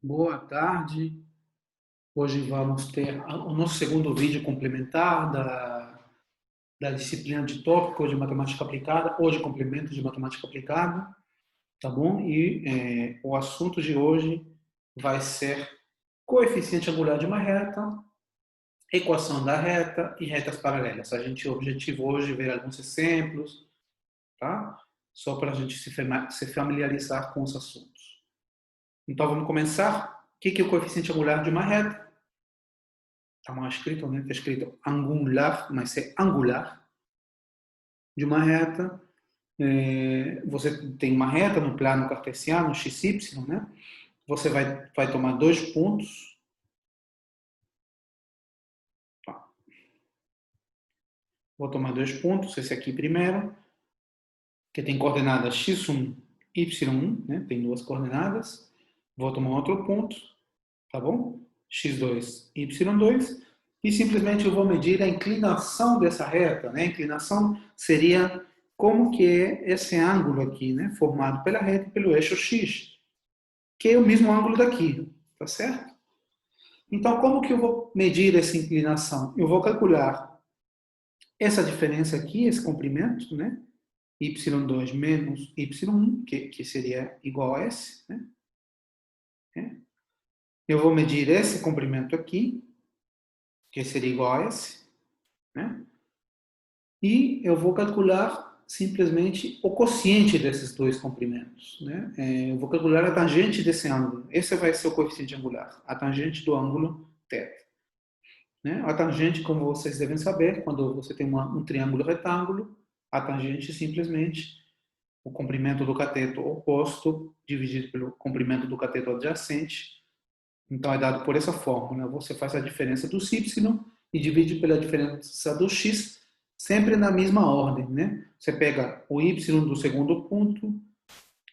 Boa tarde. Hoje vamos ter o nosso segundo vídeo complementar da disciplina de tópico de matemática aplicada, hoje complemento de matemática aplicada, tá bom? E o assunto de hoje vai ser coeficiente angular de uma reta, equação da reta e retas paralelas. O objetivo hoje é ver alguns exemplos, tá? Só para a gente se familiarizar com os assuntos. Então vamos começar. O que é o coeficiente angular de uma reta? Está mal escrito, né? Está escrito angular, mas é angular de uma reta. Você tem uma reta no plano cartesiano, XY, né? Você vai tomar dois pontos. Tá. Vou tomar dois pontos, esse aqui primeiro, que tem coordenadas x1, y1, né? Tem duas coordenadas. Vou tomar outro ponto, tá bom? x2, y2. E simplesmente eu vou medir a inclinação dessa reta, né? A inclinação seria como que é esse ângulo aqui, né? Formado pela reta e pelo eixo x, que é o mesmo ângulo daqui, tá certo? Então, como que eu vou medir essa inclinação? Eu vou calcular essa diferença aqui, esse comprimento, né? y2 menos y1, que seria igual a esse, né? Eu vou medir esse comprimento aqui, que seria igual a esse, né? E eu vou calcular simplesmente o quociente desses dois comprimentos, né? Eu vou calcular a tangente desse ângulo. Esse vai ser o coeficiente angular, a tangente do ângulo θ. Né? A tangente, como vocês devem saber, quando você tem um triângulo retângulo, a tangente simplesmente o comprimento do cateto oposto dividido pelo comprimento do cateto adjacente. Então é dado por essa fórmula. Você faz a diferença do y e divide pela diferença do x, sempre na mesma ordem, né? Você pega o y do segundo ponto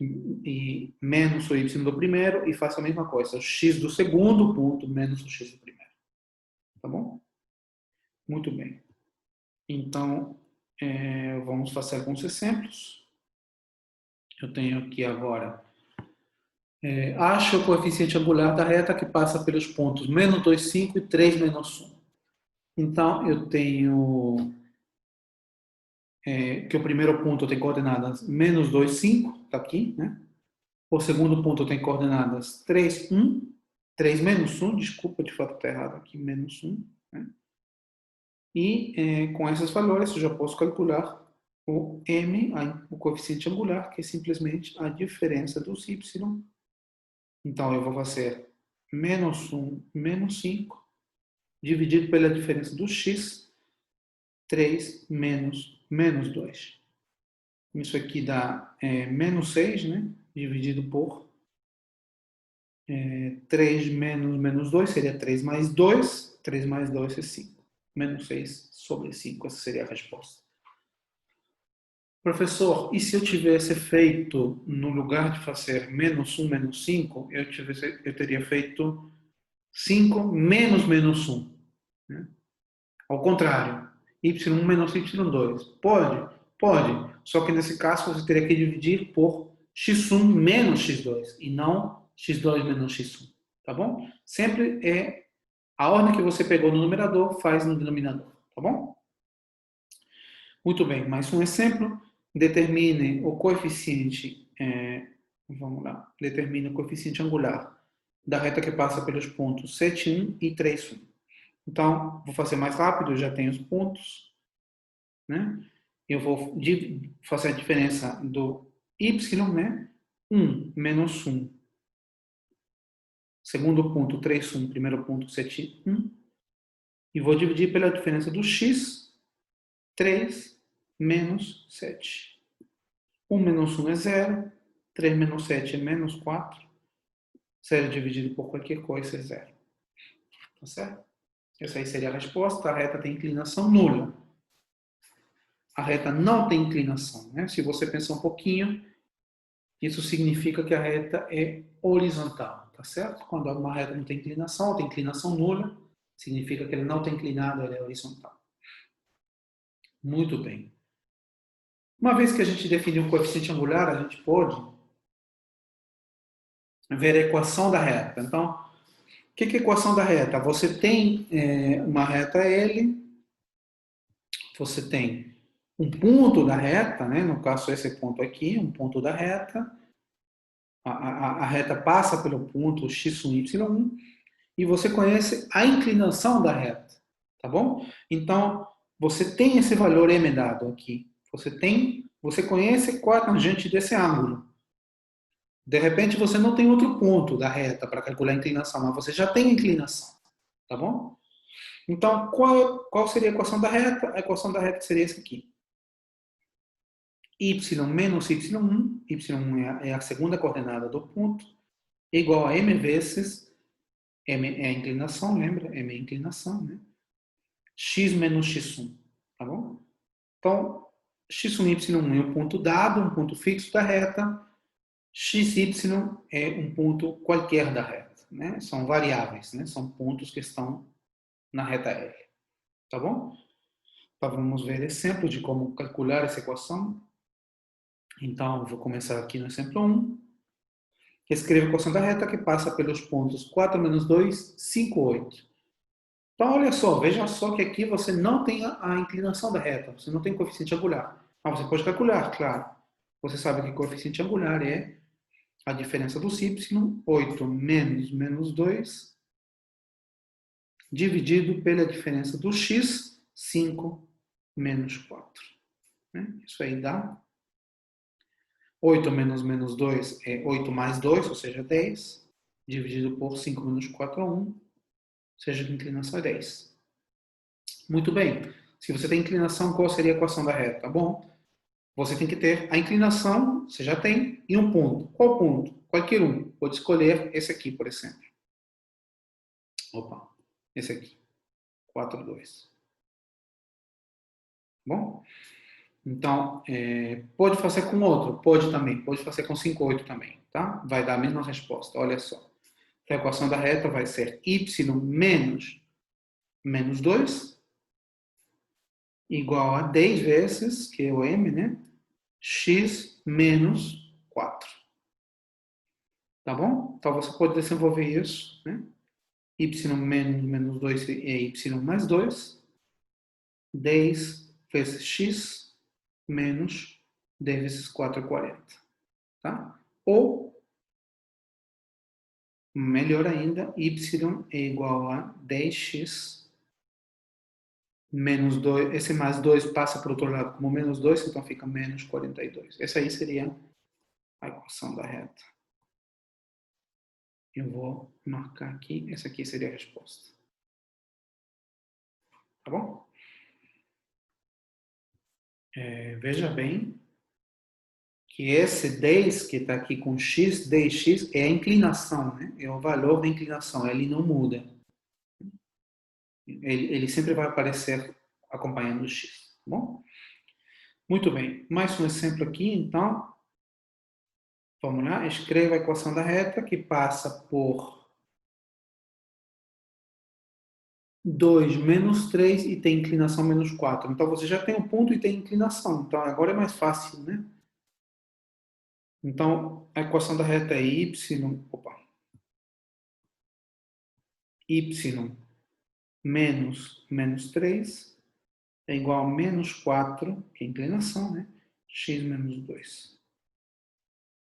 e menos o y do primeiro e faz a mesma coisa. O x do segundo ponto menos o x do primeiro. Tá bom? Muito bem. Então, vamos fazer alguns exemplos. Eu tenho aqui agora. Acha o coeficiente angular da reta que passa pelos pontos menos 2,5 e 3 menos 1. Então, eu tenho que o primeiro ponto tem coordenadas menos 2, 5, está aqui, né? O segundo ponto tem coordenadas 3, 1, 3 menos 1, desculpa, de fato está errado aqui, menos 1. Né? E com esses valores eu já posso calcular o m, o coeficiente angular, que é simplesmente a diferença dos y. Então eu vou fazer menos 1, menos 5, dividido pela diferença do x, 3 menos 2. Isso aqui dá menos 6, né? Dividido por 3 menos 2, seria 3 mais 2. 3 mais 2 é 5. Menos 6 sobre 5, essa seria a resposta. Professor, e se eu tivesse feito, no lugar de fazer menos 1, menos 5, eu teria feito 5 menos 1. Né? Ao contrário, y1 menos y2. Pode? Pode. Só que nesse caso você teria que dividir por x1 menos x2 e não x2 menos x1. Tá bom? Sempre é a ordem que você pegou no numerador, faz no denominador. Tá bom? Muito bem. Mais um exemplo. Determine o coeficiente, vamos lá, determine o coeficiente angular da reta que passa pelos pontos 7,1 e 3,1. Então, vou fazer mais rápido, já tenho os pontos. Né? Eu vou fazer a diferença do y, né? 1 menos 1. Segundo ponto, 3,1. Primeiro ponto, 7,1. E vou dividir pela diferença do x, 3 menos 7. 1 menos 1 é 0. 3 menos 7 é menos 4. 0 dividido por qualquer coisa é 0. Tá certo? Essa aí seria a resposta. A reta tem inclinação nula. A reta não tem inclinação. Né? Se você pensar um pouquinho, isso significa que a reta é horizontal. Tá certo? Quando uma reta não tem inclinação, ou tem inclinação nula, significa que ela não está inclinada, ela é horizontal. Muito bem. Uma vez que a gente definiu o coeficiente angular, a gente pode ver a equação da reta. Então, o que é a equação da reta? Você tem uma reta L, você tem um ponto da reta, né? No caso, esse ponto aqui, um ponto da reta. A reta passa pelo ponto x1, y1, e você conhece a inclinação da reta, tá bom? Então, você tem esse valor m dado aqui. Você conhece qual é a tangente desse ângulo. De repente, você não tem outro ponto da reta para calcular a inclinação, mas você já tem a inclinação, tá bom? Então, qual seria a equação da reta? A equação da reta seria essa aqui. Y menos y1, y1 é a segunda coordenada do ponto, igual a m vezes, m é a inclinação, lembra? M é a inclinação, né? X menos x1, tá bom? Então, x1, y1 é um ponto dado, um ponto fixo da reta, xy é um ponto qualquer da reta, né? São variáveis, né? São pontos que estão na reta L, tá bom? Então, vamos ver exemplo de como calcular essa equação. Então, vou começar aqui no exemplo 1. Escreva a equação da reta que passa pelos pontos 4 menos 2, 5, 8. Então, olha só, veja só que aqui você não tem a inclinação da reta, você não tem coeficiente angular. Mas você pode calcular, claro. Você sabe que coeficiente angular é a diferença dos y, 8 menos 2, dividido pela diferença do x, 5 menos 4. Isso aí dá 8 menos 2 é 8 mais 2, ou seja, 10, dividido por 5 menos 4 é 1, ou seja, a inclinação é 10. Muito bem. Se você tem inclinação, qual seria a equação da reta? Bom, você tem que ter a inclinação, você já tem, e um ponto. Qual ponto? Qualquer um. Pode escolher esse aqui, por exemplo. Opa, esse aqui. 4, 2. Bom? Então, pode fazer com outro? Pode também. Pode fazer com 5, 8 também. Tá? Vai dar a mesma resposta. Olha só. A equação da reta vai ser y menos 2 igual a 10 vezes, que é o m, né? X menos 4. Tá bom? Então, você pode desenvolver isso, né? Y menos 2 é y mais 2. 10 vezes x menos 10 vezes 4 é 40. Tá? Ou, melhor ainda, y é igual a 10x menos 2. Esse mais 2 passa para o outro lado como menos 2, então fica menos 42. Essa aí seria a equação da reta. Eu vou marcar aqui, essa aqui seria a resposta. Tá bom? Veja bem que esse 10 que está aqui com x, 10x, é a inclinação, né? É o valor da inclinação, ele não muda. Ele sempre vai aparecer acompanhando o x, tá bom? Muito bem, mais um exemplo aqui, então. Vamos lá, escreva a equação da reta que passa por 2 menos 3 e tem inclinação menos 4. Então, você já tem um ponto e tem inclinação. Então, agora é mais fácil, né? Então, a equação da reta é y menos 3 é igual a menos 4, que é a inclinação, né? X menos 2.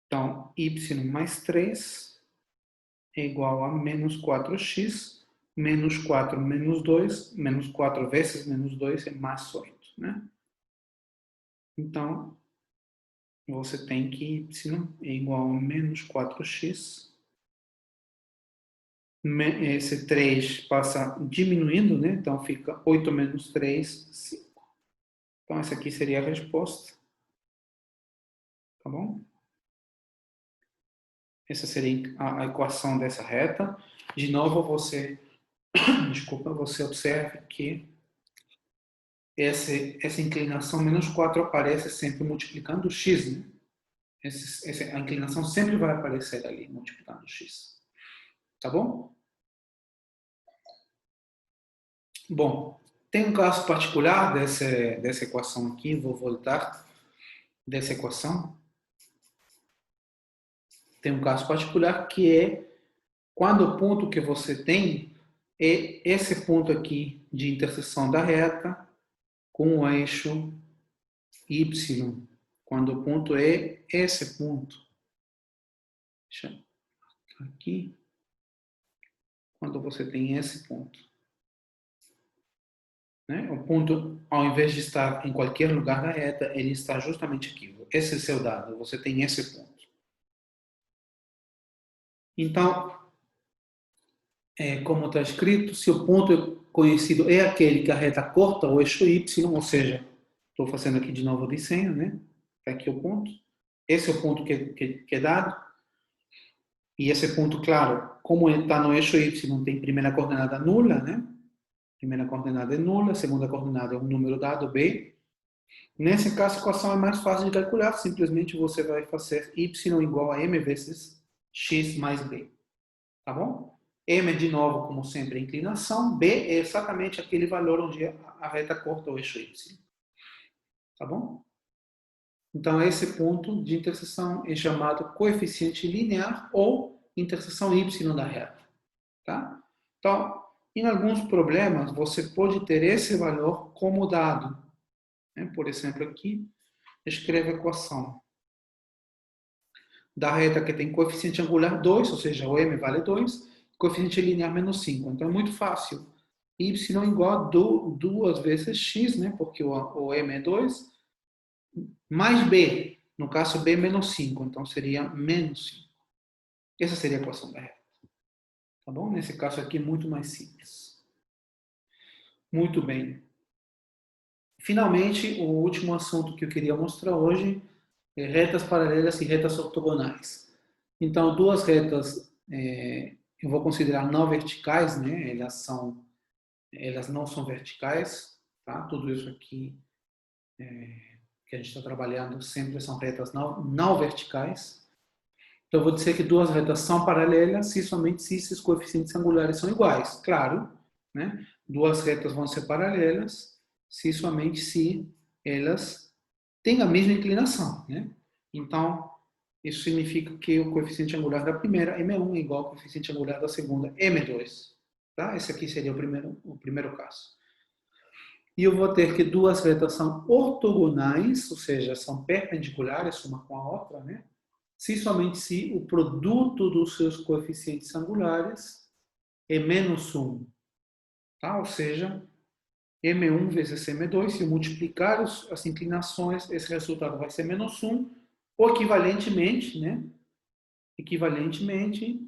Então, y mais 3 é igual a menos 4x, menos 4 menos 2, menos 4 vezes menos 2 é mais 8, né? Então, você tem que y é igual a menos 4x. Esse 3 passa diminuindo, né? Então, fica 8 menos 3, 5. Então, essa aqui seria a resposta. Tá bom? Essa seria a equação dessa reta. De novo, você observe que essa inclinação menos 4 aparece sempre multiplicando x, né? A inclinação sempre vai aparecer ali, multiplicando x. Tá bom? Bom, tem um caso particular dessa equação aqui, vou voltar dessa equação. tem um caso particular que é quando o ponto que você tem é esse ponto aqui de interseção da reta com o eixo Y. Quando o ponto é esse ponto. Deixa eu aqui. Quando você tem esse ponto. Né? O ponto, ao invés de estar em qualquer lugar da reta, ele está justamente aqui. Esse é o seu dado, você tem esse ponto. Então, como está escrito, se o ponto conhecido é aquele que a reta corta o eixo Y, ou seja, estou fazendo aqui de novo o desenho, né? Está aqui o ponto. Esse é o ponto que é dado. E esse ponto, claro, como está no eixo Y, tem primeira coordenada nula, né? Primeira coordenada é nula, segunda coordenada é um número dado, B. Nesse caso, a equação é mais fácil de calcular. Simplesmente você vai fazer y igual a m vezes x mais b. Tá bom? M, de novo, como sempre, a inclinação. B é exatamente aquele valor onde a reta corta o eixo y. Tá bom? Então, esse ponto de interseção é chamado coeficiente linear ou interseção y da reta. Tá? Então, em alguns problemas, você pode ter esse valor como dado. Por exemplo, aqui, escreve a equação da reta que tem coeficiente angular 2, ou seja, o m vale 2, coeficiente linear menos 5. Então é muito fácil. Y igual a 2 vezes x, né, porque o m é 2, mais b. No caso, b menos 5. Então seria menos 5. Essa seria a equação da reta. Tá bom? Nesse caso aqui, muito mais simples. Muito bem. Finalmente, o último assunto que eu queria mostrar hoje é retas paralelas e retas ortogonais. Então, duas retas eu vou considerar não verticais, né? Elas não são verticais, tá? Tudo isso aqui que a gente está trabalhando sempre são retas não verticais. Então, eu vou dizer que duas retas são paralelas se somente se esses coeficientes angulares são iguais. Claro, né? Duas retas vão ser paralelas se somente se elas têm a mesma inclinação, né? Então, isso significa que o coeficiente angular da primeira, m1, é igual ao coeficiente angular da segunda, m2. Tá? Esse aqui seria o primeiro caso. E eu vou ter que duas retas são ortogonais, ou seja, são perpendiculares uma com a outra, né? Se somente se o produto dos seus coeficientes angulares é menos 1. Tá? Ou seja, m1 vezes m2, se eu multiplicar as inclinações, esse resultado vai ser menos 1, ou equivalentemente, né? Equivalentemente,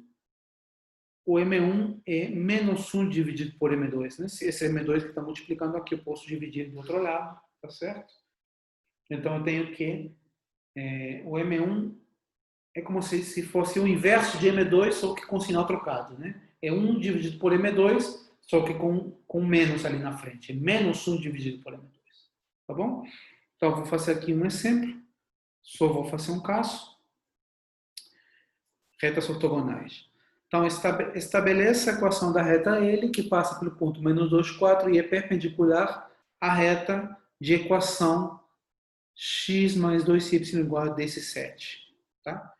o M1 é menos 1 dividido por M2. Né? Esse M2 que está multiplicando aqui, eu posso dividir do outro lado, tá certo? Então, eu tenho que o M1 é como se fosse o inverso de M2, só que com sinal trocado. Né? É 1 dividido por M2, só que com menos ali na frente. É menos 1 dividido por M2. Tá bom? Então, eu vou fazer aqui um exemplo. Só vou fazer um caso. Retas ortogonais. Então, estabeleça a equação da reta L, que passa pelo ponto menos 2, 4 e é perpendicular à reta de equação x mais 2y igual a desse 7. Tá?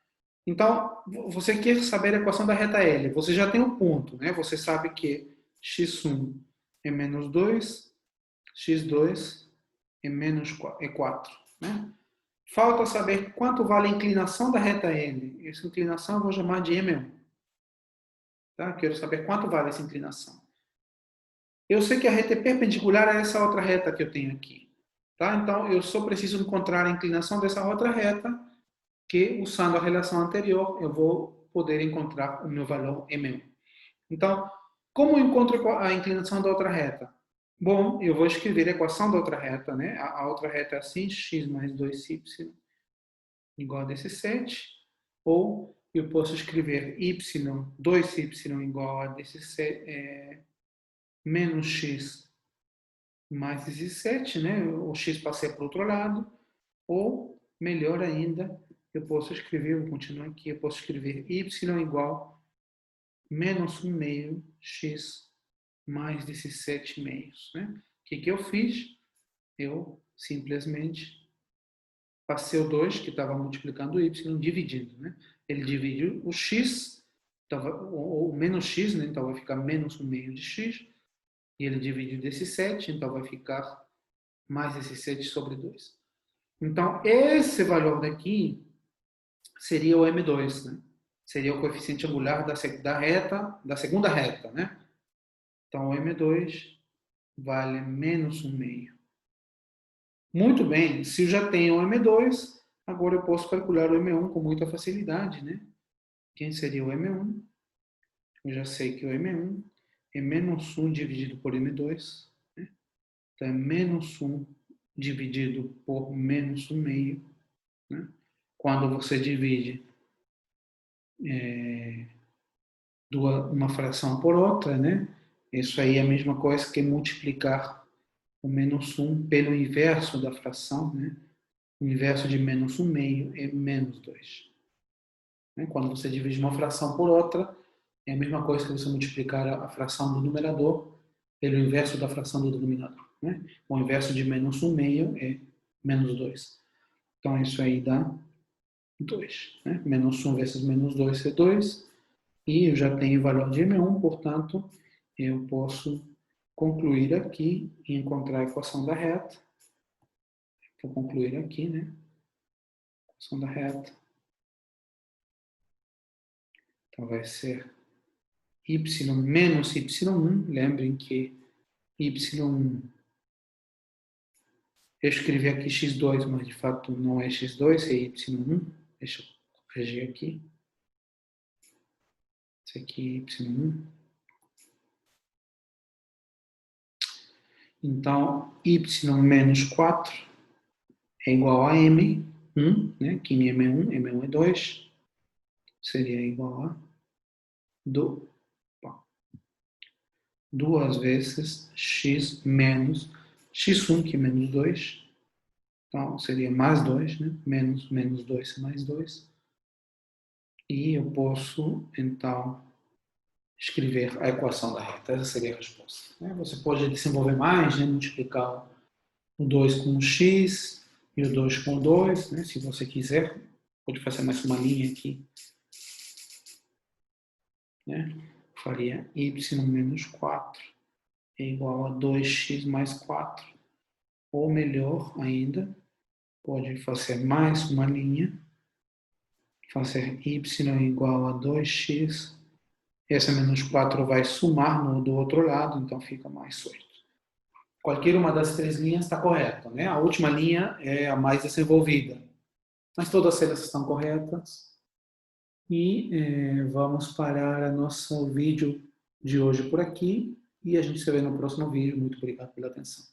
Então, você quer saber a equação da reta L. Você já tem um ponto, né? Você sabe que x1 é menos 2, x2 é menos 4. Né? Falta saber quanto vale a inclinação da reta L. Essa inclinação eu vou chamar de M1. Tá? Quero saber quanto vale essa inclinação. Eu sei que a reta é perpendicular a essa outra reta que eu tenho aqui. Tá? Então, eu só preciso encontrar a inclinação dessa outra reta, que usando a relação anterior, eu vou poder encontrar o meu valor M1. Então, como eu encontro a inclinação da outra reta? Bom, eu vou escrever a equação da outra reta, né? A outra reta é assim, x mais 2y igual a desse 7, ou eu posso escrever y, 2y igual a desse menos x mais 17, né? O x passei para o outro lado, ou, melhor ainda, eu posso escrever, vou continuar aqui, eu posso escrever y igual a menos 1 meio x mais 17 meios, né? O que eu fiz? Eu simplesmente passei o 2, que estava multiplicando o y, dividindo, né? ele divide o x, então, o menos x, né? Então vai ficar menos 1/2 de x, e ele divide desse 7, então vai ficar mais esse 7 sobre 2. Então, esse valor daqui seria o M2, né? Seria o coeficiente angular da segunda reta, né? Então, o M2 vale menos 1/2. Muito bem, se eu já tenho o M2, agora eu posso calcular o M1 com muita facilidade, né? Quem seria o M1? Eu já sei que o M1 é menos 1 dividido por M2, né? Então, é menos 1 dividido por menos 1/2, né? Quando você divide uma fração por outra, né? Isso aí é a mesma coisa que multiplicar o menos 1 pelo inverso da fração, né? O inverso de menos 1/2 é menos 2. Quando você divide uma fração por outra, é a mesma coisa que você multiplicar a fração do numerador pelo inverso da fração do denominador, né? O inverso de menos 1/2 é menos 2. Então, isso aí dá 2. Né? Menos 1 vezes menos 2 é 2. E eu já tenho o valor de M1, portanto, eu posso concluir aqui e encontrar a equação da reta. Vou concluir aqui, né? Equação da reta. Então, vai ser y menos y1. Lembrem que y1, eu escrevi aqui x2, mas de fato não é x2, é y1. Deixa eu corrigir aqui. Esse aqui é y1. Então, y menos 4 é igual a m1, né? Que m1 é 2. Seria igual a 2 vezes x menos x1, que é menos 2. Então, seria mais 2, né? Menos 2 é mais 2. E eu posso, então, escrever a equação da reta. Essa seria a resposta. Você pode desenvolver mais, né? Multiplicar o 2 com o x e o 2 com o 2, né? Se você quiser. Pode fazer mais uma linha aqui. Né? Faria y menos 4 é igual a 2x mais 4. Ou melhor ainda, pode fazer mais uma linha, fazer y igual a 2x. Essa menos 4 vai somar no do outro lado, então fica mais 8. Qualquer uma das três linhas está correta, né? A última linha é a mais desenvolvida. Mas todas elas estão corretas. E vamos parar nosso vídeo de hoje por aqui. E a gente se vê no próximo vídeo. Muito obrigado pela atenção.